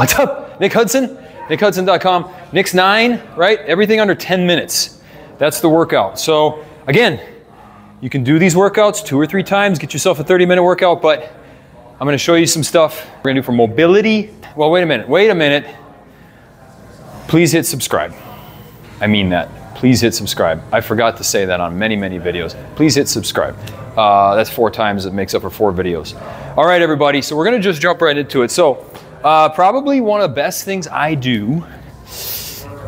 What's up? Nick Hudson, nickhudson.com. Nick's 9, right? Everything under 10 minutes. That's the workout. So again, you can do these workouts 2 or 3 times, get yourself a 30-minute workout, but I'm gonna show you some stuff we're gonna do for mobility. Well, wait a minute. Please hit subscribe. I mean that. Please hit subscribe. I forgot to say that on many, many videos. Please hit subscribe. That's 4 times. It makes up for 4 videos. All right, everybody. So we're going to just jump right into it. So probably one of the best things I do,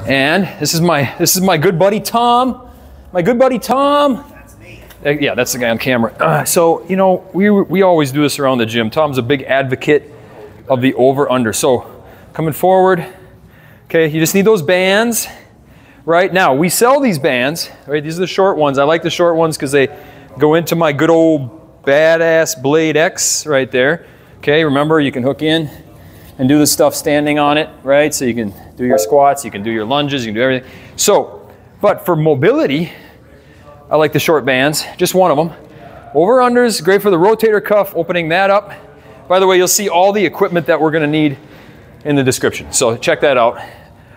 and this is my good buddy Tom. My good buddy Tom. That's me. Yeah, that's the guy on camera. So, you know, we always do this around the gym. Tom's a big advocate of the over-under. So coming forward. Okay, you just need those bands. Right now, we sell these bands, right? These are the short ones. I like the short ones because they go into my good old badass Blade X right there. Okay, remember you can hook in and do the stuff standing on it, right? So you can do your squats, you can do your lunges, you can do everything. So, but for mobility, I like the short bands, just one of them. Over-unders, great for the rotator cuff, opening that up. By the way, you'll see all the equipment that we're gonna need in the description. So check that out.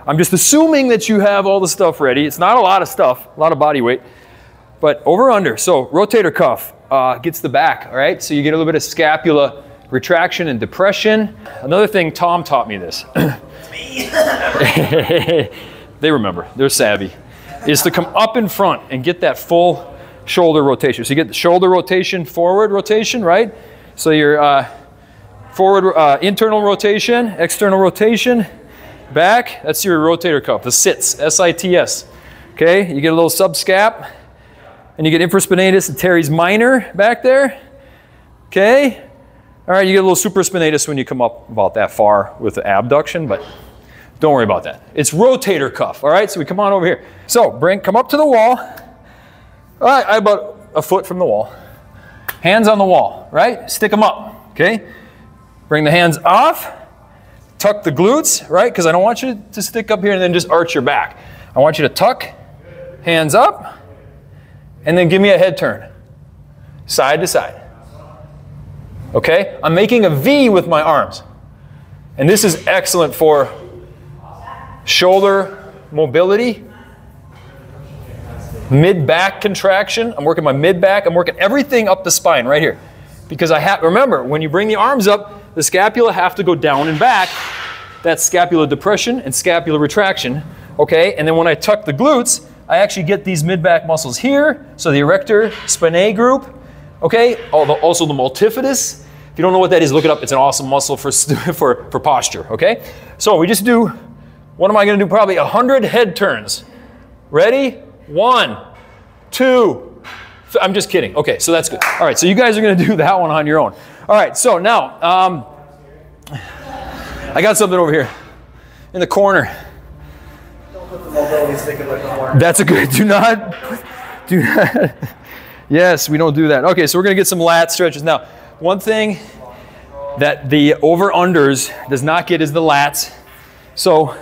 I'm just assuming that you have all the stuff ready. It's not a lot of stuff, a lot of body weight, but over under. So rotator cuff gets the back, all right? So you get a little bit of scapula retraction and depression. Another thing, Tom taught me this. They remember, they're savvy, is to come up in front and get that full shoulder rotation. So you get the shoulder rotation, forward rotation, right? So your forward internal rotation, external rotation, back, that's your rotator cuff, the sits, S-I-T-S. Okay, you get a little subscap, and you get infraspinatus and teres minor back there. Okay, all right, you get a little supraspinatus when you come up about that far with the abduction, but don't worry about that. It's rotator cuff, all right? So we come on over here. So come up to the wall. All right, I'm about a foot from the wall. Hands on the wall, right? Stick them up, okay? Bring the hands off. Tuck the glutes, right? Because I don't want you to stick up here and then just arch your back. I want you to tuck, hands up, and then give me a head turn. Side to side. Okay? I'm making a V with my arms. And this is excellent for shoulder mobility, mid-back contraction. I'm working my mid-back. I'm working everything up the spine right here. Because remember, when you bring the arms up, the scapula have to go down and back. That's scapular depression and scapular retraction, okay? And then when I tuck the glutes, I actually get these mid-back muscles here. So the erector spinae group, okay? Also the multifidus. If you don't know what that is, look it up. It's an awesome muscle for posture, okay? So we just do, what am I gonna do? Probably 100 head turns. Ready? 1, 2, I'm just kidding. Okay, so that's good. All right, so you guys are gonna do that one on your own. All right, so now, I got something over here in the corner. Don't put the mobility stick in the corner. That's a good, do not. Yes, we don't do that. Okay, so we're gonna get some lat stretches. Now, one thing that the over-unders does not get is the lats. So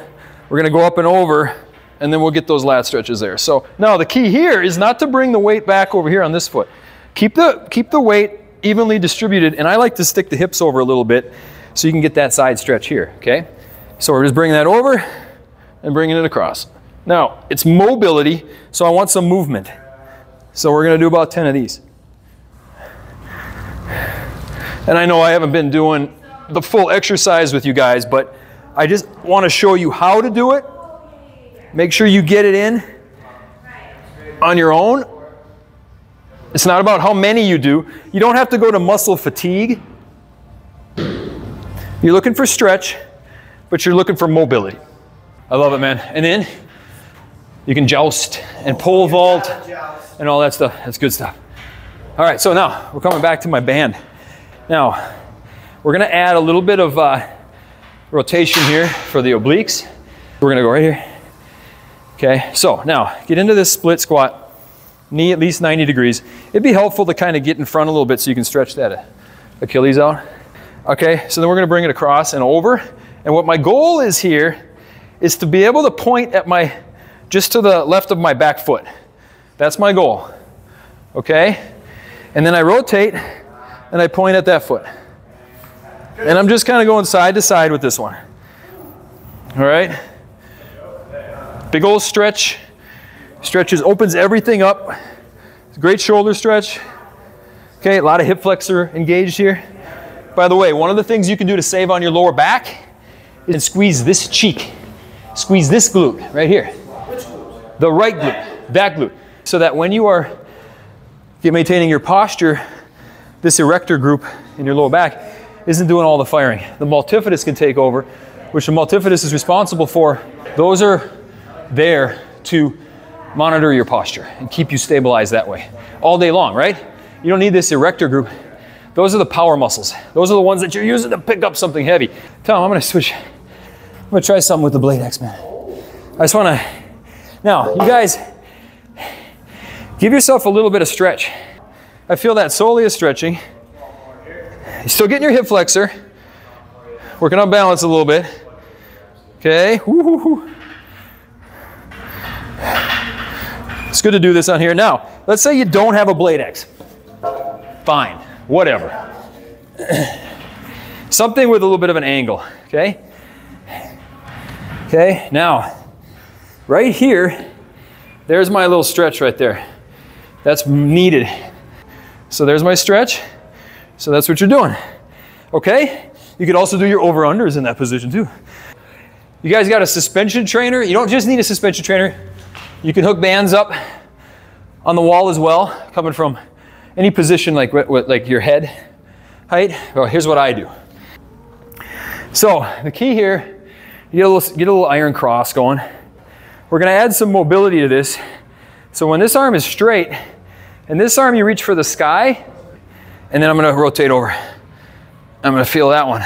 we're gonna go up and over, and then we'll get those lat stretches there. So now the key here is not to bring the weight back over here on this foot. Keep the weight evenly distributed, and I like to stick the hips over a little bit so you can get that side stretch here, okay? So we're just bringing that over and bringing it across. Now, it's mobility, so I want some movement. So we're gonna do about 10 of these. And I know I haven't been doing the full exercise with you guys, but I just wanna show you how to do it. Make sure you get it in on your own. It's not about how many you do. You don't have to go to muscle fatigue. You're looking for stretch, but you're looking for mobility. I love it, man. And then you can joust and pole vault and all that stuff. That's good stuff. All right, so now we're coming back to my band. Now, we're gonna add a little bit of rotation here for the obliques. We're gonna go right here. Okay, so now get into this split squat. Knee at least 90 degrees. It'd be helpful to kind of get in front a little bit so you can stretch that Achilles out. Okay, so then we're gonna bring it across and over. And what my goal is here is to be able to point at just to the left of my back foot. That's my goal, okay? And then I rotate and I point at that foot. And I'm just kind of going side to side with this one. All right. Big old stretch. Stretches, opens everything up. It's a great shoulder stretch. Okay, a lot of hip flexor engaged here. By the way, one of the things you can do to save on your lower back is squeeze this cheek. Squeeze this glute right here. Which glute? The right glute, that glute. So that when you are maintaining your posture, this erector group in your lower back isn't doing all the firing. The multifidus can take over, which the multifidus is responsible for. Those are there to monitor your posture and keep you stabilized that way all day long, right? You don't need this erector group. Those are the power muscles. Those are the ones that you're using to pick up something heavy. Tom, I'm gonna switch. I'm gonna try something with the Blade X, man. I just wanna, now, you guys, give yourself a little bit of stretch. I feel that soleus stretching. You're still getting your hip flexor. Working on balance a little bit. Okay, woo-hoo-hoo. It's good to do this on here. Now, let's say you don't have a Blade X. Fine, whatever. Something with a little bit of an angle, okay? Okay, now, right here, there's my little stretch right there. That's needed. So there's my stretch. So that's what you're doing, okay? You could also do your over-unders in that position too. You guys got a suspension trainer? You don't just need a suspension trainer. You can hook bands up on the wall as well, coming from any position like your head height. Well, here's what I do. So the key here, you get a little iron cross going. We're gonna add some mobility to this. So when this arm is straight, and this arm you reach for the sky, and then I'm gonna rotate over. I'm gonna feel that one.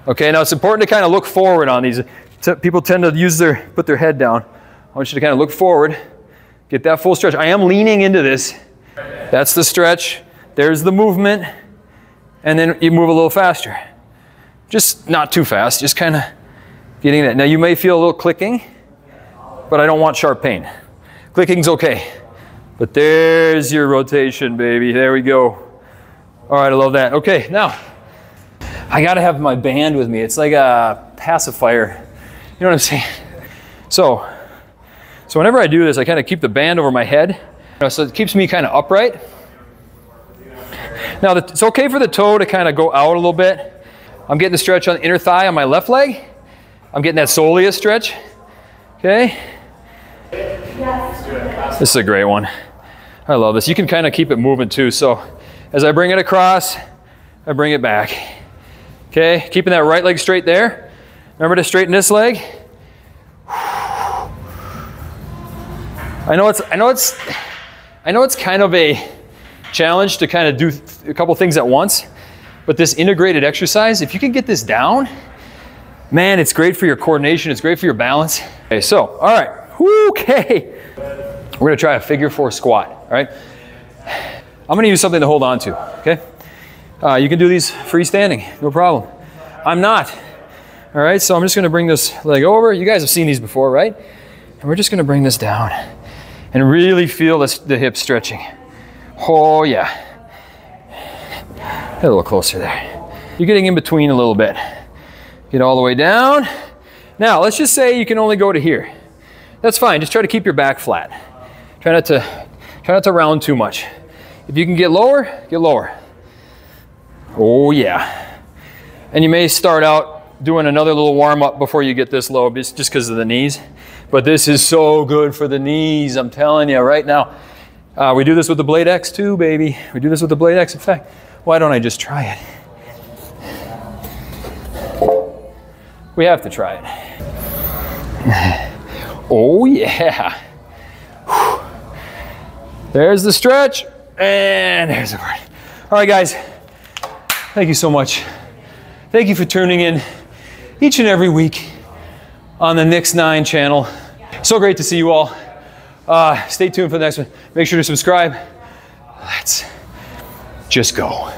Okay, now it's important to kind of look forward on these. People tend to put their head down. I want you to kind of look forward, get that full stretch. I am leaning into this. That's the stretch. There's the movement. And then you move a little faster. Just not too fast, just kind of getting that. Now you may feel a little clicking, but I don't want sharp pain. Clicking's okay. But there's your rotation, baby. There we go. All right, I love that. Okay, now, I gotta have my band with me. It's like a pacifier. You know what I'm saying? So whenever I do this, I kind of keep the band over my head. So it keeps me kind of upright. Now, it's okay for the toe to kind of go out a little bit. I'm getting the stretch on the inner thigh on my left leg. I'm getting that soleus stretch. Okay? This is a great one. I love this. You can kind of keep it moving too. So as I bring it across, I bring it back. Okay, keeping that right leg straight there. Remember to straighten this leg. I know it's kind of a challenge to kind of do a couple things at once, but this integrated exercise, if you can get this down, man, it's great for your coordination. It's great for your balance. Okay, so, all right, okay. We're gonna try a figure 4 squat, all right? I'm gonna use something to hold on to, okay? You can do these freestanding, no problem. I'm not, all right? So I'm just gonna bring this leg over. You guys have seen these before, right? And we're just gonna bring this down and really feel the hip stretching. Oh yeah. Get a little closer there. You're getting in between a little bit. Get all the way down. Now, let's just say you can only go to here. That's fine, just try to keep your back flat. Try not to round too much. If you can get lower, get lower. Oh yeah. And you may start out doing another little warm up before you get this low, just because of the knees. But this is so good for the knees, I'm telling you right now. We do this with the Blade X too, baby. We do this with the Blade X. In fact, why don't I just try it? We have to try it. Oh yeah. There's the stretch, and there's the part. All right, guys. Thank you so much. Thank you for tuning in each and every week on the Nix 9 channel. So great to see you all. Stay tuned for the next one. Make sure to subscribe. Let's just go.